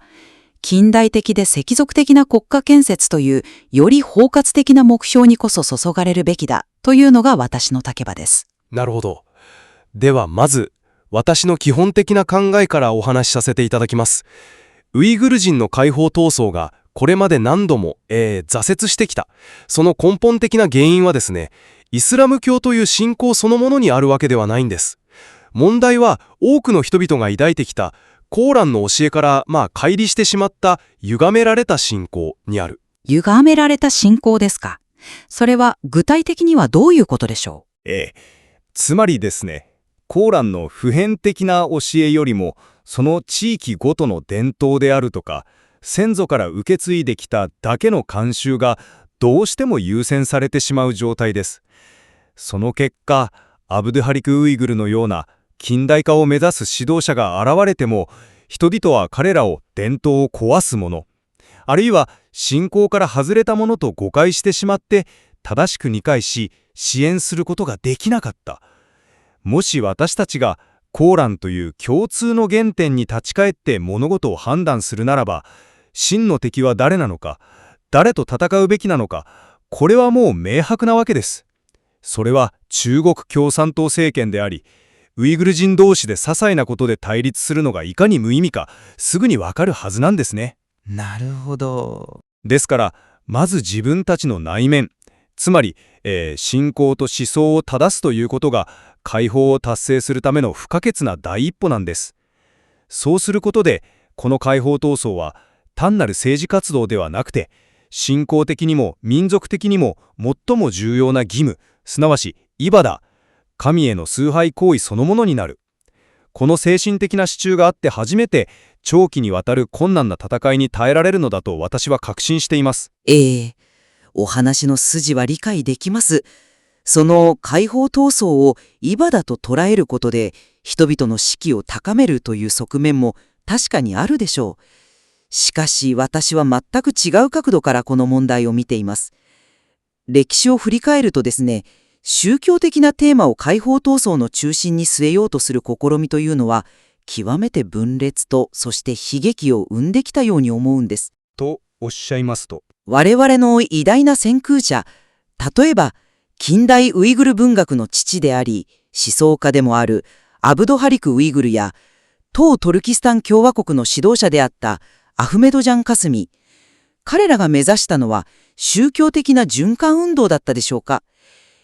近代的で世俗的な国家建設というより包括的な目標にこそ注がれるべきだというのが私の立場です。なるほど。ではまず、私の基本的な考えからお話しさせていただきます。ウイグル人の解放闘争がこれまで何度も、挫折してきた。その根本的な原因はですね、イスラム教という信仰そのものにあるわけではないんです。問題は多くの人々が抱いてきたコーランの教えから乖離してしまった歪められた信仰にある。歪められた信仰ですか。それは具体的にはどういうことでしょう？つまりですね、コーランの普遍的な教えよりも、その地域ごとの伝統であるとか、先祖から受け継いできただけの慣習がどうしても優先されてしまう状態です。その結果、アブドゥハリク・ウイグルのような近代化を目指す指導者が現れても、人々は彼らを伝統を壊すもの、あるいは信仰から外れたものと誤解してしまって、正しく理解し、支援することができなかった。もし私たちがコーランという共通の原点に立ち返って物事を判断するならば、真の敵は誰なのか、誰と戦うべきなのか、これはもう明白なわけです。それは中国共産党政権であり、ウイグル人同士で些細なことで対立するのがいかに無意味か、すぐにわかるはずなんですね。なるほど。ですから、まず自分たちの内面、つまり、信仰と思想を正すということが、解放を達成するための不可欠な第一歩なんです。そうすることで、この解放闘争は、単なる政治活動ではなくて、信仰的にも民族的にも最も重要な義務、すなわちイバダ、神への崇拝行為そのものになる。この精神的な支柱があって初めて、長期にわたる困難な戦いに耐えられるのだと私は確信しています。お話の筋は理解できます。その解放闘争をイバダと捉えることで、人々の士気を高めるという側面も確かにあるでしょう。しかし私は全く違う角度からこの問題を見ています。歴史を振り返るとですね、宗教的なテーマを解放闘争の中心に据えようとする試みというのは、極めて分裂と、そして悲劇を生んできたように思うんです。とおっしゃいますと？我々の偉大な先駆者、例えば近代ウイグル文学の父であり、思想家でもあるアブドハリク・ウイグルや、東トルキスタン共和国の指導者であったアフメドジャン・カスミ、彼らが目指したのは宗教的な循環運動だったでしょうか？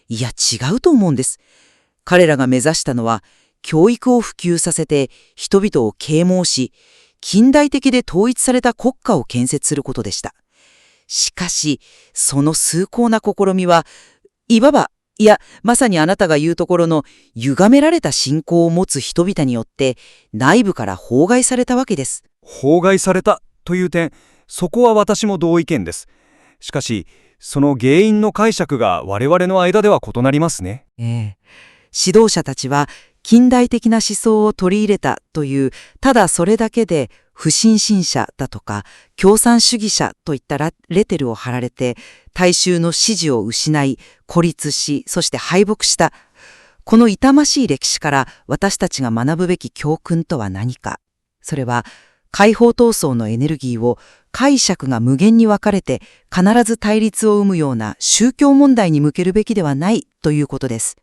いや、違うと思うんです。彼らが目指したのは、教育を普及させて人々を啓蒙し、近代的で統一された国家を建設することでした。しかし、その崇高な試みは、いわば、いや、まさにあなたが言うところの歪められた信仰を持つ人々によって内部から妨害されたわけです。妨害されたという点、そこは私も同意見です。しかし、その原因の解釈が我々の間では異なりますね。指導者たちは近代的な思想を取り入れたという、ただそれだけで不信心者だとか共産主義者といったレテルを貼られて、大衆の支持を失い、孤立し、そして敗北した。この痛ましい歴史から私たちが学ぶべき教訓とは何か。それは、解放闘争のエネルギーを解釈が無限に分かれて必ず対立を生むような宗教問題に向けるべきではないということです。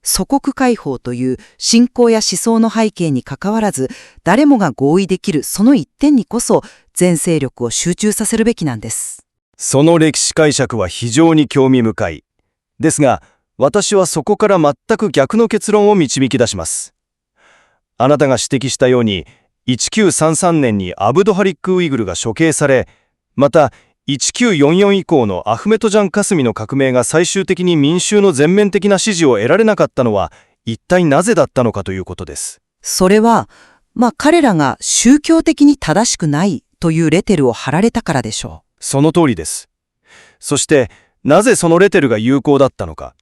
祖国解放という信仰や思想の背景にかかわらず、誰もが合意できるその一点にこそ全勢力を集中させるべきなんです。その歴史解釈は非常に興味深い。ですが、私はそこから全く逆の結論を導き出します。あなたが指摘したように、1933年にアブドハリック・ウイグルが処刑され、また1944以降のアフメトジャン・カスミの革命が最終的に民衆の全面的な支持を得られなかったのは、一体なぜだったのかということです。それは、彼らが宗教的に正しくないというレテルを貼られたからでしょう。その通りです。そして、なぜそのレテルが有効だったのか。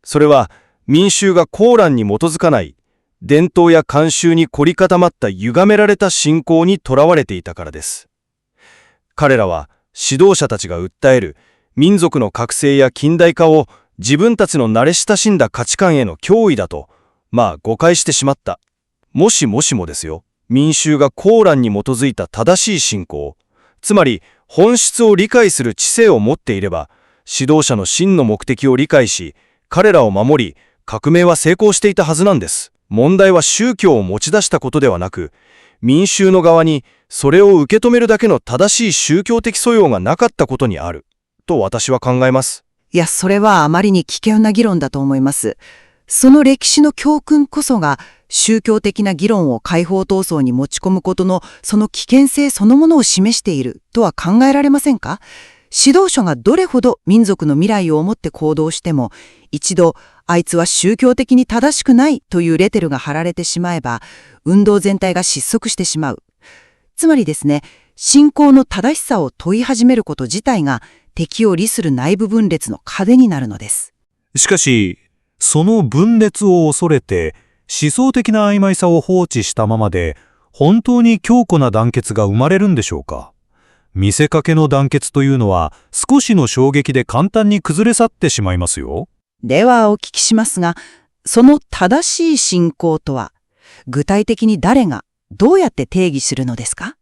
それは、民衆がコーランに基づかない、伝統や慣習に凝り固まった歪められた信仰にとらわれていたからです。彼らは指導者たちが訴える民族の覚醒や近代化を自分たちの慣れ親しんだ価値観への脅威だと、誤解してしまった。もしもですよ、民衆がコーランに基づいた正しい信仰、つまり本質を理解する知性を持っていれば、指導者の真の目的を理解し、彼らを守り、革命は成功していたはずなんです。問題は宗教を持ち出したことではなく、民衆の側にそれを受け止めるだけの正しい宗教的素養がなかったことにある、と私は考えます。いや、それはあまりに危険な議論だと思います。その歴史の教訓こそが、宗教的な議論を解放闘争に持ち込むことの、その危険性そのものを示しているとは考えられませんか？指導者がどれほど民族の未来を思って行動しても、一度、あいつは宗教的に正しくないというレテルが貼られてしまえば、運動全体が失速してしまう。つまりですね、信仰の正しさを問い始めること自体が、敵を利する内部分裂の壁になるのです。しかし、その分裂を恐れて、思想的な曖昧さを放置したままで、本当に強固な団結が生まれるんでしょうか。見せかけの団結というのは、少しの衝撃で簡単に崩れ去ってしまいますよ。ではお聞きしますが、その正しい信仰とは、具体的に誰がどうやって定義するのですか？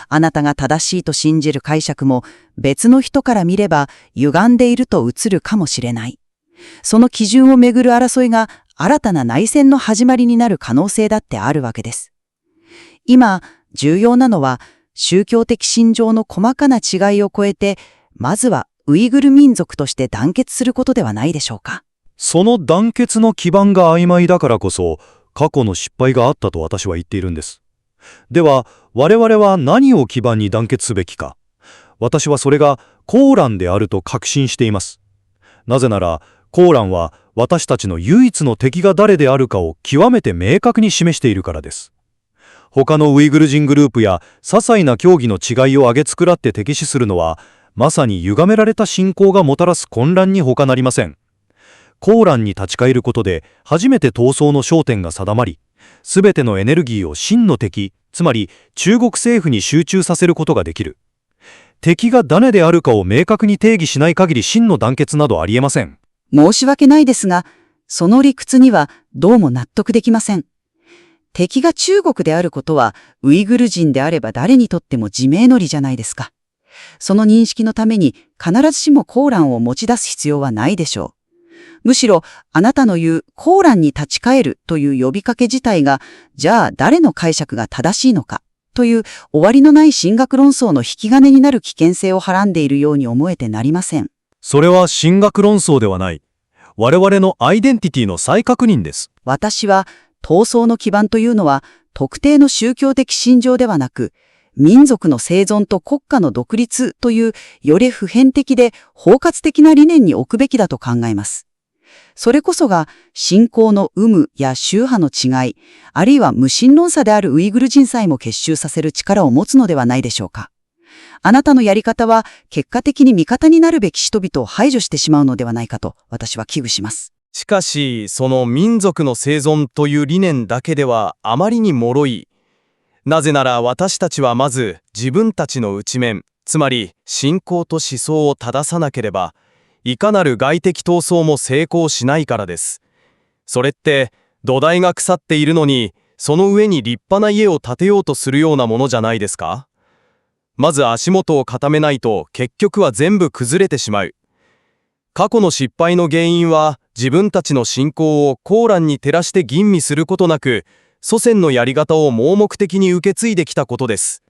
あなたが正しいと信じる解釈も別の人から見れば歪んでいると映るかもしれない。その基準をめぐる争いが新たな内戦の始まりになる可能性だってあるわけです。今、重要なのは宗教的信条の細かな違いを超えて、まずはウイグル民族として団結することではないでしょうか。その団結の基盤が曖昧だからこそ、過去の失敗があったと私は言っているんです。では、我々は何を基盤に団結すべきか。私はそれがコーランであると確信しています。なぜなら、コーランは私たちの唯一の敵が誰であるかを極めて明確に示しているからです。他のウイグル人グループや些細な教義の違いを挙げつくらって敵視するのは、まさに歪められた信仰がもたらす混乱に他なりません。コーランに立ち返ることで初めて闘争の焦点が定まり、すべてのエネルギーを真の敵、つまり中国政府に集中させることができる。敵が誰であるかを明確に定義しない限り真の団結などありえません。申し訳ないですが、その理屈にはどうも納得できません。敵が中国であることは、ウイグル人であれば誰にとっても自明の理じゃないですか。その認識のために必ずしもコーランを持ち出す必要はないでしょう。むしろ、あなたの言うコーランに立ち返るという呼びかけ自体が、じゃあ誰の解釈が正しいのかという終わりのない神学論争の引き金になる危険性をはらんでいるように思えてなりません。それは神学論争ではない。我々のアイデンティティの再確認です。私は、闘争の基盤というのは、特定の宗教的信条ではなく、民族の生存と国家の独立というより普遍的で包括的な理念に置くべきだと考えます。それこそが信仰の有無や宗派の違い、あるいは無神論者であるウイグル人さえも結集させる力を持つのではないでしょうか。あなたのやり方は結果的に味方になるべき人々を排除してしまうのではないかと私は危惧します。しかし、その民族の生存という理念だけではあまりに脆い。なぜなら私たちはまず自分たちの内面、つまり信仰と思想を正さなければ、いかなる外的闘争も成功しないからです。それって土台が腐っているのに、その上に立派な家を建てようとするようなものじゃないですか。まず足元を固めないと結局は全部崩れてしまう。過去の失敗の原因は自分たちの信仰をコーランに照らして吟味することなく、祖先のやり方を盲目的に受け継いできたことです。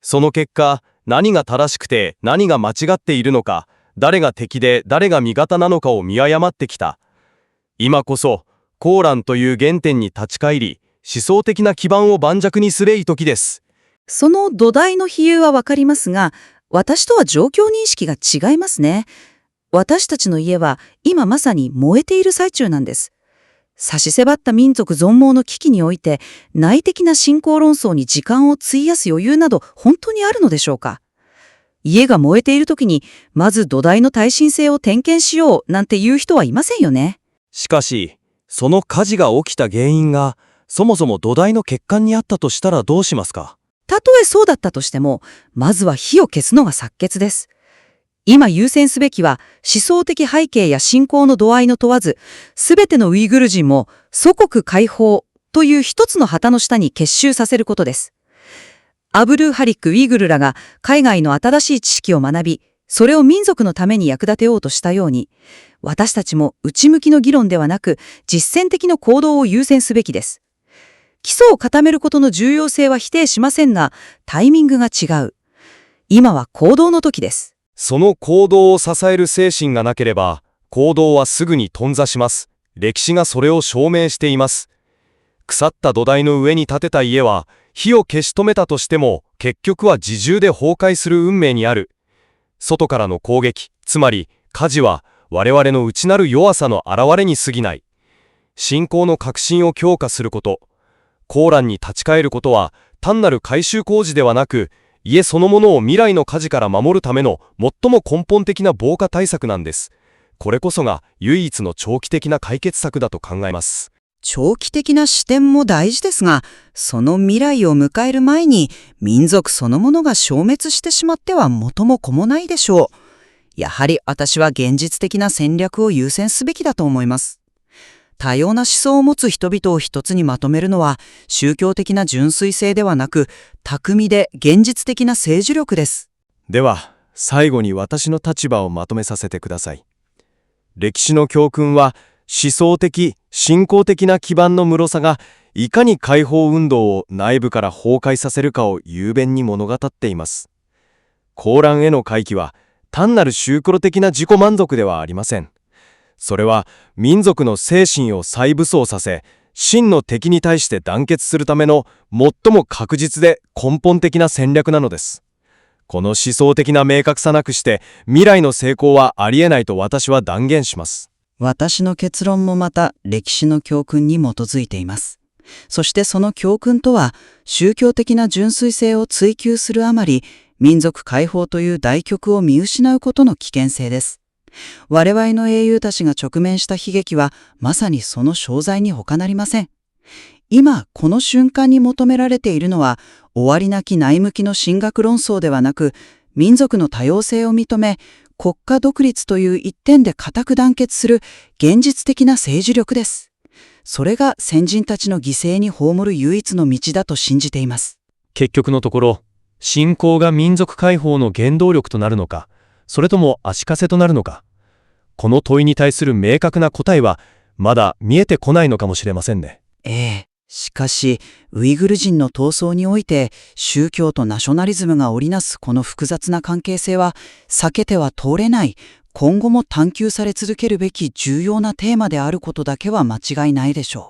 その結果、何が正しくて何が間違っているのか、誰が敵で誰が味方なのかを見誤ってきた。今こそ、コーランという原点に立ち返り、思想的な基盤を盤石にすれい時です。その土台の比喩はわかりますが、私とは状況認識が違いますね。私たちの家は今まさに燃えている最中なんです。差し迫った民族存亡の危機において、内的な信仰論争に時間を費やす余裕など本当にあるのでしょうか。家が燃えている時に、まず土台の耐震性を点検しようなんて言う人はいませんよね。しかし、その火事が起きた原因が、そもそも土台の欠陥にあったとしたらどうしますか？たとえそうだったとしても、まずは火を消すのが先決です。今優先すべきは思想的背景や信仰の度合いの問わず、すべてのウイグル人も祖国解放という一つの旗の下に結集させることです。アブドゥ・ハリック・ウイグルらが海外の新しい知識を学び、それを民族のために役立てようとしたように、私たちも内向きの議論ではなく、実践的な行動を優先すべきです。基礎を固めることの重要性は否定しませんが、タイミングが違う。今は行動の時です。その行動を支える精神がなければ、行動はすぐに頓挫します。歴史がそれを証明しています。腐った土台の上に建てた家は、火を消し止めたとしても、結局は自重で崩壊する運命にある。外からの攻撃、つまり火事は我々の内なる弱さの表れに過ぎない。信仰の確信を強化すること、コーランに立ち返ることは単なる改修工事ではなく、家そのものを未来の火事から守るための最も根本的な防火対策なんです。これこそが唯一の長期的な解決策だと考えます。長期的な視点も大事ですが、その未来を迎える前に民族そのものが消滅してしまっては元も子もないでしょう。やはり私は現実的な戦略を優先すべきだと思います。多様な思想を持つ人々を一つにまとめるのは宗教的な純粋性ではなく、巧みで現実的な政治力です。では、最後に私の立場をまとめさせてください。歴史の教訓は、思想的、信仰的な基盤の脆さがいかに解放運動を内部から崩壊させるかを雄弁に物語っています。コーランへの回帰は単なる宗教的な自己満足ではありません。それは民族の精神を再武装させ、真の敵に対して団結するための最も確実で根本的な戦略なのです。この思想的な明確さなくして未来の成功はありえないと私は断言します。私の結論もまた歴史の教訓に基づいています。そしてその教訓とは、宗教的な純粋性を追求するあまり、民族解放という大局を見失うことの危険性です。我々の英雄たちが直面した悲劇は、まさにその商材に他なりません。今、この瞬間に求められているのは、終わりなき内向きの神学論争ではなく、民族の多様性を認め、国家独立という一点で固く団結する現実的な政治力です。それが先人たちの犠牲に葬る唯一の道だと信じています。結局のところ、信仰が民族解放の原動力となるのか、それとも足かせとなるのか、この問いに対する明確な答えはまだ見えてこないのかもしれませんね。しかし、ウイグル人の闘争において、宗教とナショナリズムが織りなすこの複雑な関係性は、避けては通れない、今後も探求され続けるべき重要なテーマであることだけは間違いないでしょう。